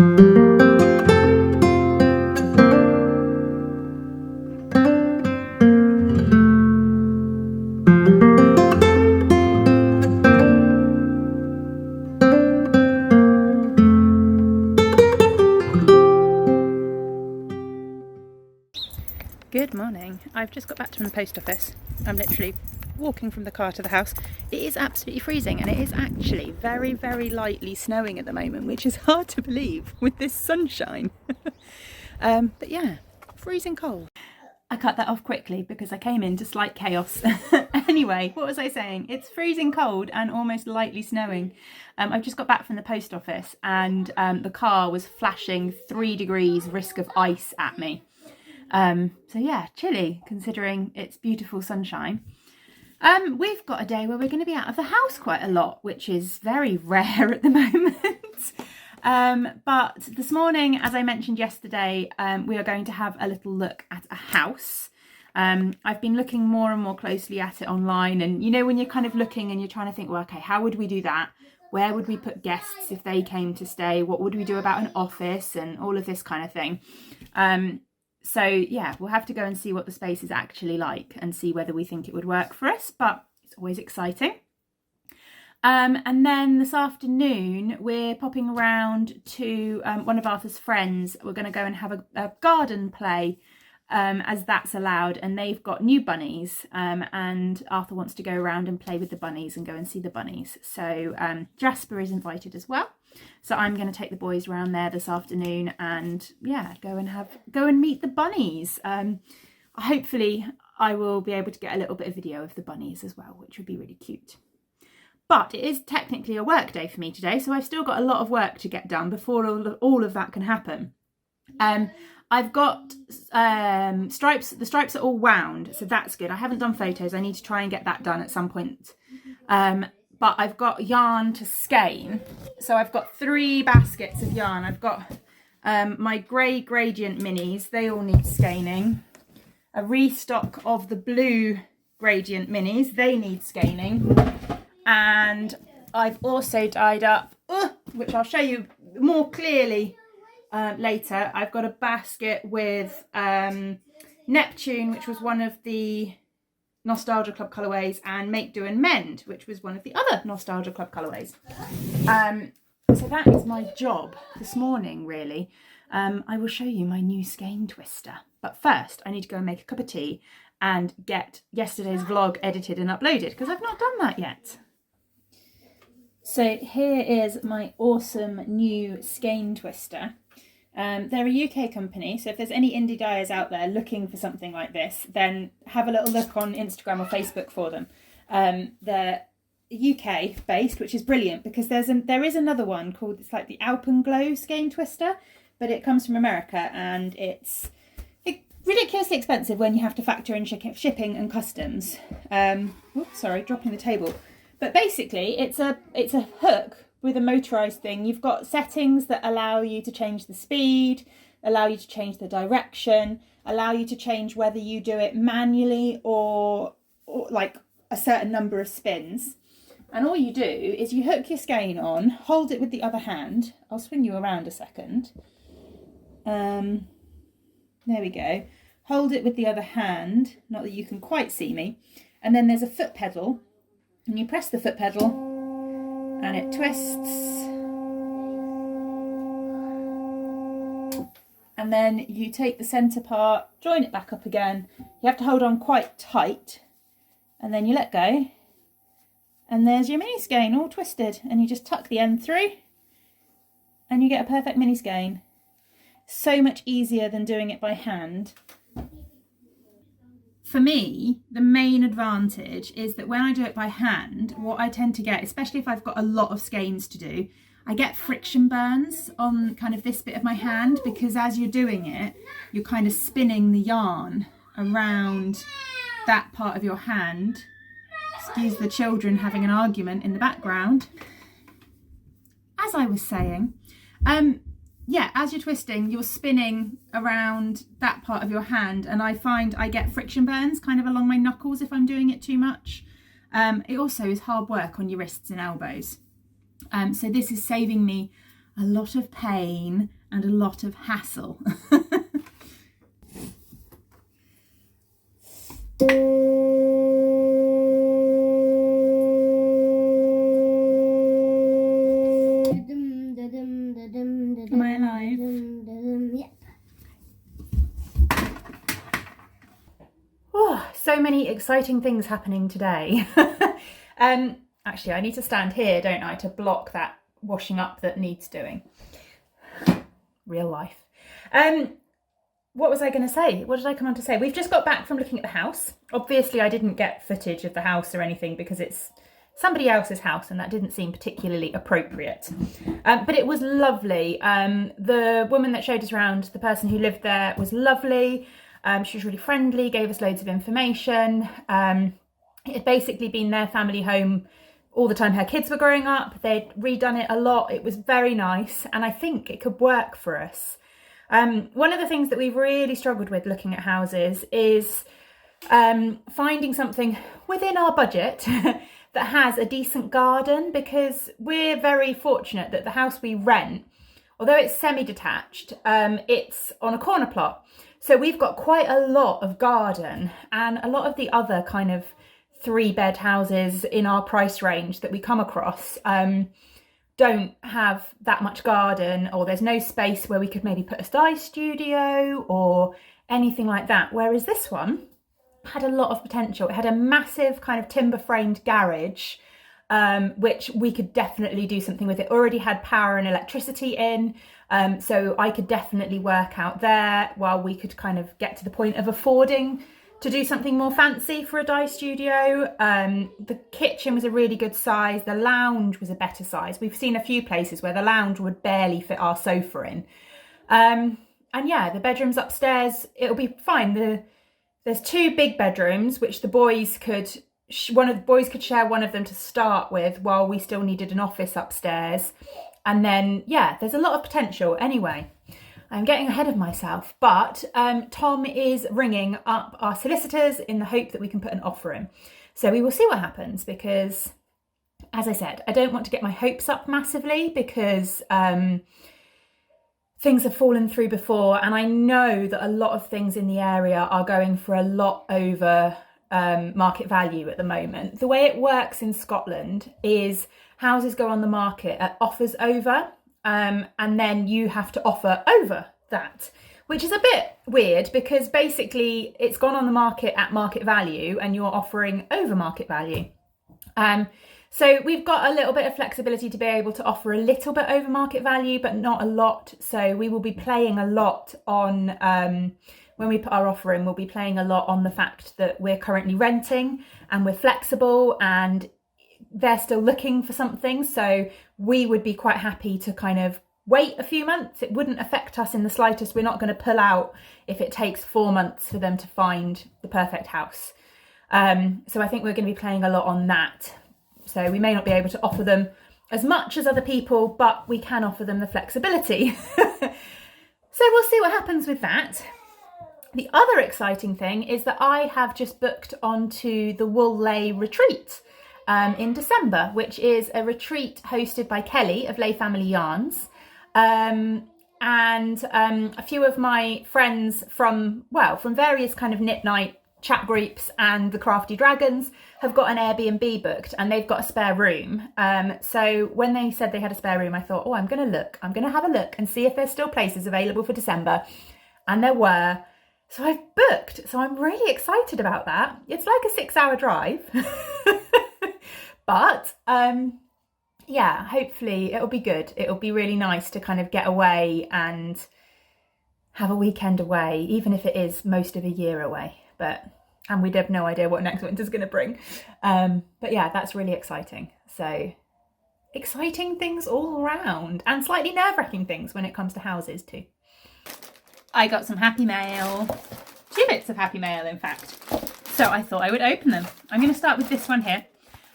Good morning. I've just got back from the post office. I'm literally walking from the car to the house. It is absolutely freezing, and it is actually very, very lightly snowing at the moment, which is hard to believe with this sunshine. But yeah, freezing cold. I cut that off quickly because I came into slight chaos. Anyway, what was I saying? It's freezing cold and almost lightly snowing. I've just got back from the post office, and the car was flashing 3 degrees risk of ice at me. So yeah, chilly considering it's beautiful sunshine. We've got a day where we're going to be out of the house quite a lot, which is very rare at the moment. But this morning, as I mentioned yesterday, we are going to have a little look at a house. I've been looking more and more closely at it online, and you know, when you're kind of looking and you're trying to think, well, okay, how would we do that? Where would we put guests if they came to stay? What would we do about an office and all of this kind of thing? So yeah, we'll have to go and see what the space is actually like and see whether we think it would work for us, but it's always exciting. And then this afternoon, we're popping around to one of Arthur's friends. We're going to go and have a garden play, as that's allowed, and they've got new bunnies, and Arthur wants to go around and play with the bunnies and go and see the bunnies. So Jasper is invited as well. So I'm going to take the boys around there this afternoon and yeah, go and meet the bunnies. Hopefully I will be able to get a little bit of video of the bunnies as well, which would be really cute. But it is technically a work day for me today, so I've still got a lot of work to get done before all of that can happen. I've got stripes. The stripes are all wound, so that's good. I haven't done photos. I need to try and get that done at some point. But I've got yarn to skein. So I've got 3 baskets of yarn. I've got my grey gradient minis. They all need skeining. A restock of the blue gradient minis. They need skeining. And I've also dyed up, which I'll show you more clearly later. I've got a basket with Neptune, which was one of the Nostalgia Club colourways, and Make, Do and Mend, which was one of the other Nostalgia Club colourways. So that is my job this morning, really. I will show you my new skein twister. But first, I need to go and make a cup of tea and get yesterday's vlog edited and uploaded, because I've not done that yet. So here is my awesome new skein twister. They're a UK company, so if there's any indie dyers out there looking for something like this, then have a little look on Instagram or Facebook for them. They're UK based, which is brilliant, because there is another one called, it's like the Alpenglow skein twister, but it comes from America, and it's ridiculously expensive when you have to factor in shipping and customs. Oops, sorry, dropping the table. But basically, it's a hook with a motorized thing. You've got settings that allow you to change the speed, allow you to change the direction, allow you to change whether you do it manually or like a certain number of spins. And all you do is you hook your skein on, hold it with the other hand. I'll swing you around a second. There we go. Hold it with the other hand, not that you can quite see me. And then there's a foot pedal, and you press the foot pedal and it twists. And then you take the centre part, join it back up again. You have to hold on quite tight, and then you let go. And there's your mini skein all twisted, and you just tuck the end through and you get a perfect mini skein. So much easier than doing it by hand. For me, the main advantage is that when I do it by hand, what I tend to get, especially if I've got a lot of skeins to do, I get friction burns on kind of this bit of my hand, because as you're doing it, you're kind of spinning the yarn around that part of your hand. Excuse the children having an argument in the background. As I was saying, yeah, as you're twisting, you're spinning around that part of your hand, and I find I get friction burns kind of along my knuckles if I'm doing it too much. It also is hard work on your wrists and elbows. So this is saving me a lot of pain and a lot of hassle. Am I alive? Yep. Oh, so many exciting things happening today. Actually, I need to stand here, don't I, to block that washing up that needs doing. Real life. What was I going to say? What did I come on to say? We've just got back from looking at the house. Obviously, I didn't get footage of the house or anything because it's somebody else's house and that didn't seem particularly appropriate. But it was lovely. The woman that showed us around, the person who lived there, was lovely. She was really friendly, gave us loads of information. It had basically been their family home all the time her kids were growing up. They'd redone it a lot. It was very nice, and I think it could work for us. One of the things that we've really struggled with looking at houses is finding something within our budget that has a decent garden, because we're very fortunate that the house we rent, although it's semi-detached, it's on a corner plot. So we've got quite a lot of garden, and a lot of the other kind of 3-bed houses in our price range that we come across don't have that much garden, or there's no space where we could maybe put a dye studio or anything like that. Whereas this one had a lot of potential. It had a massive kind of timber framed garage, which we could definitely do something with. It already had power and electricity in, so I could definitely work out there while we could kind of get to the point of affording to do something more fancy for a dye studio. The kitchen was a really good size. The lounge was a better size. We've seen a few places where the lounge would barely fit our sofa in. And yeah, the bedrooms upstairs, it'll be fine. There's 2 big bedrooms, which the boys could, one of the boys could share one of them to start with while we still needed an office upstairs. And then, yeah, there's a lot of potential. Anyway, I'm getting ahead of myself, but Tom is ringing up our solicitors in the hope that we can put an offer in. So we will see what happens, because, as I said, I don't want to get my hopes up massively, because things have fallen through before, and I know that a lot of things in the area are going for a lot over market value at the moment. The way it works in Scotland is houses go on the market at offers over, and then you have to offer over that, which is a bit weird, because basically it's gone on the market at market value and you're offering over market value. So we've got a little bit of flexibility to be able to offer a little bit over market value, but not a lot. So we will be playing a lot on, when we put our offer in, we'll be playing a lot on the fact that we're currently renting and we're flexible and they're still looking for something. So we would be quite happy to kind of wait a few months. It wouldn't affect us in the slightest. We're not going to pull out if it takes 4 months for them to find the perfect house. So I think we're going to be playing a lot on that. So we may not be able to offer them as much as other people, but we can offer them the flexibility. So we'll see what happens with that. The other exciting thing is that I have just booked onto the Wool Lay retreat in December, which is a retreat hosted by Kelly of Lay Family Yarns. And a few of my friends from various kind of knit night chat groups and the Crafty Dragons have got an Airbnb booked, and they've got a spare room. So when they said they had a spare room, I thought, I'm going to have a look and see if there's still places available for December. And there were. So I've booked. So I'm really excited about that. It's like a 6-hour drive. But yeah, hopefully it'll be good. It'll be really nice to kind of get away and have a weekend away, even if it is most of a year away. And we'd have no idea what next winter's going to bring. But yeah, that's really exciting. So exciting things all around, and slightly nerve-wracking things when it comes to houses too. I got some happy mail, 2 bits of happy mail in fact. So I thought I would open them. I'm going to start with this one here.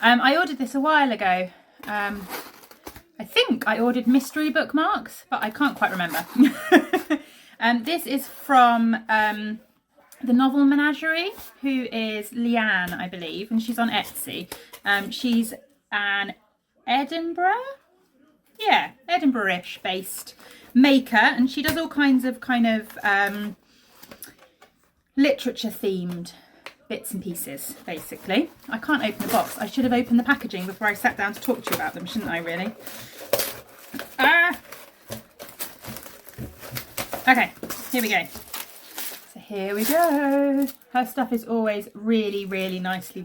I ordered this a while ago. I think I ordered mystery bookmarks, but I can't quite remember. This is from the Novel Menagerie, who is Leanne, I believe, and she's on Etsy. She's an Edinburgh yeah, Edinburgh-ish based maker, and she does all kinds of literature themed bits and pieces, basically. I can't open the box. I should have opened the packaging before I sat down to talk to you about them, shouldn't I, really? Okay, here we go. So here we go. Her stuff is always really, really nicely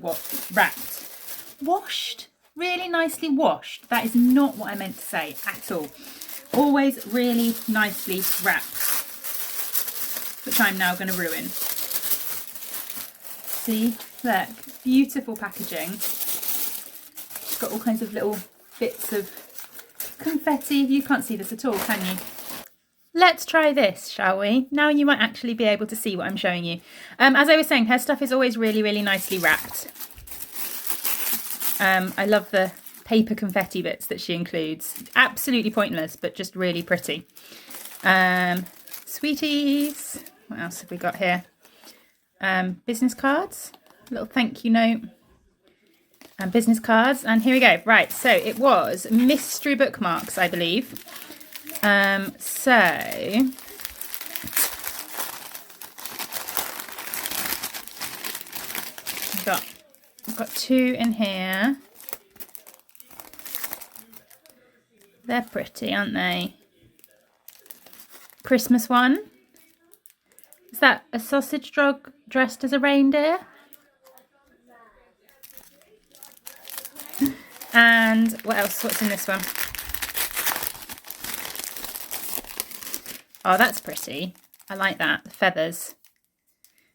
wrapped. Washed? Really nicely washed. That is not what I meant to say at all. Always really nicely wrapped, which I'm now going to ruin. See, look, beautiful packaging. It's got all kinds of little bits of confetti. You can't see this at all, can you? Let's try this, shall we? Now you might actually be able to see what I'm showing you. As I was saying, her stuff is always really, really nicely wrapped. I love the paper confetti bits that she includes. Absolutely pointless, but just really pretty. Sweeties. What else have we got here? Business cards. A little thank you note. And business cards. And here we go. Right, so it was mystery bookmarks, I believe. So I've got two in here. They're pretty, aren't they? Christmas one. Is that a sausage dog dressed as a reindeer? And what else? What's in this one? Oh, that's pretty. I like that. The feathers.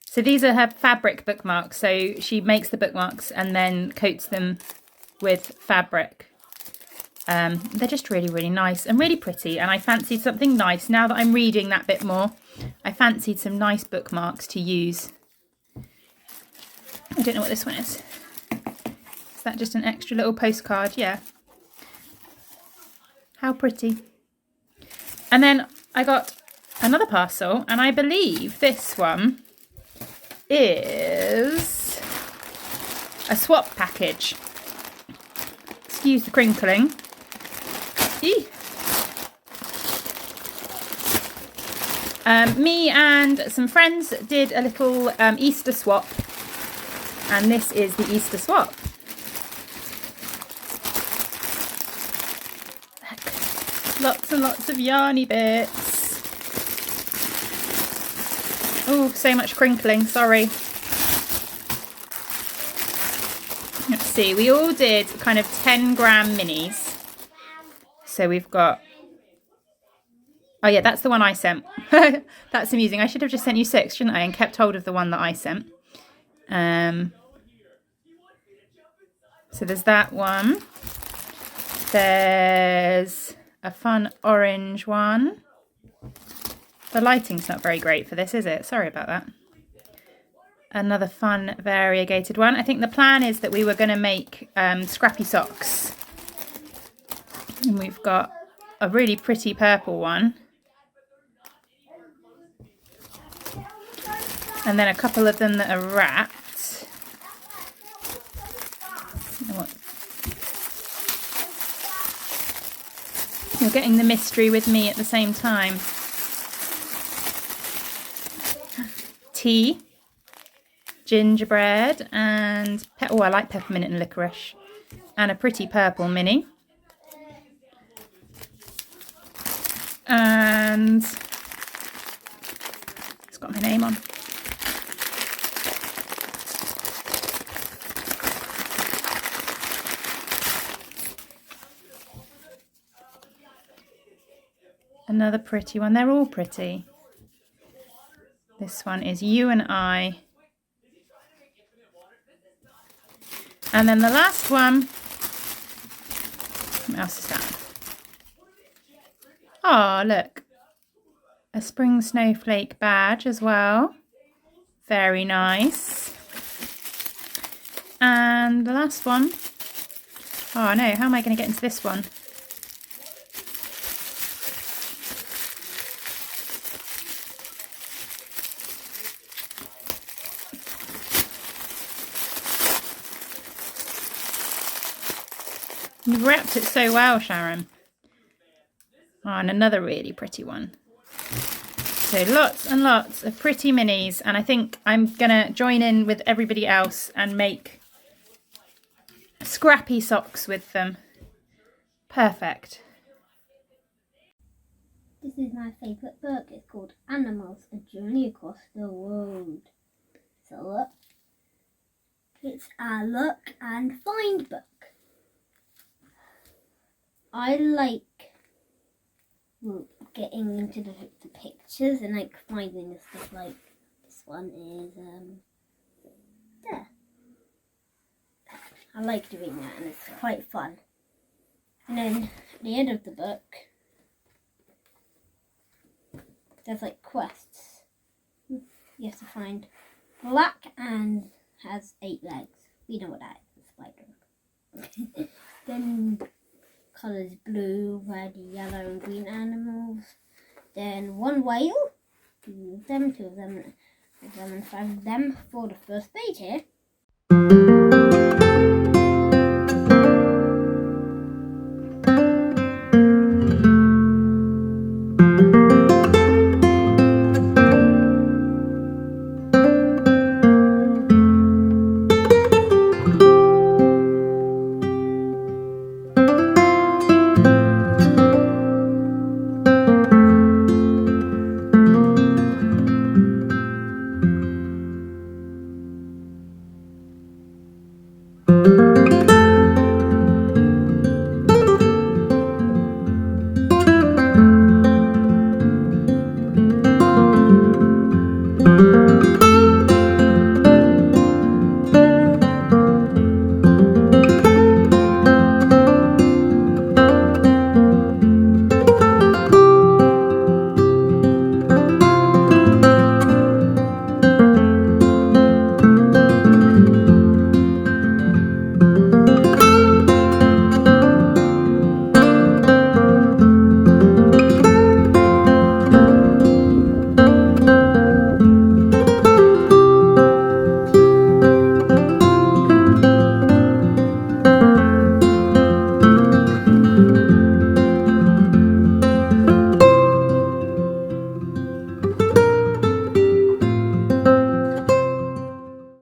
So these are her fabric bookmarks. So she makes the bookmarks and then coats them with fabric. They're just really, really nice and really pretty. And I fancied something nice. Now that I'm reading that bit more, I fancied some nice bookmarks to use. I don't know what this one is. Is that just an extra little postcard? Yeah. How pretty. And then I got another parcel, and I believe this one is a swap package. Excuse the crinkling. Eee. Me and some friends did a little Easter swap, and this is the Easter swap. Lots and lots of yarny bits. Oh, so much crinkling, sorry. Let's see, we all did kind of 10-gram minis. So we've got... Oh yeah, that's the one I sent. That's amusing. I should have just sent you 6, shouldn't I? And kept hold of the one that I sent. So there's that one. There's a fun orange one. The lighting's not very great for this, is it? Sorry about that. Another fun variegated one. I think the plan is that we were going to make scrappy socks. And we've got a really pretty purple one. And then a couple of them that are wrapped. You're getting the mystery with me at the same time. Tea, gingerbread, and oh, I like peppermint and licorice, and a pretty purple mini. And it's got my name on. Another pretty one. They're all pretty. This one is You and I. And then the last one. What else is that? Oh, look. A spring snowflake badge as well. Very nice. And the last one. Oh no, how am I going to get into this one? You've wrapped it so well, Sharon. Oh, and another really pretty one. So lots and lots of pretty minis, and I think I'm gonna join in with everybody else and make scrappy socks with them. Perfect. This is my favourite book. It's called Animals, A Journey Across the World. So look, it's a look and find book. I like getting into the pictures and like finding stuff. Like this one is there. I like doing that and it's quite fun. And then at the end of the book there's like quests. You have to find black and has 8 legs. We know what that is, a spider. Then colours blue, red, yellow and green animals. Then 1 whale, 2 of them, 2 of them, 2 of them and 5 of them for the first page here.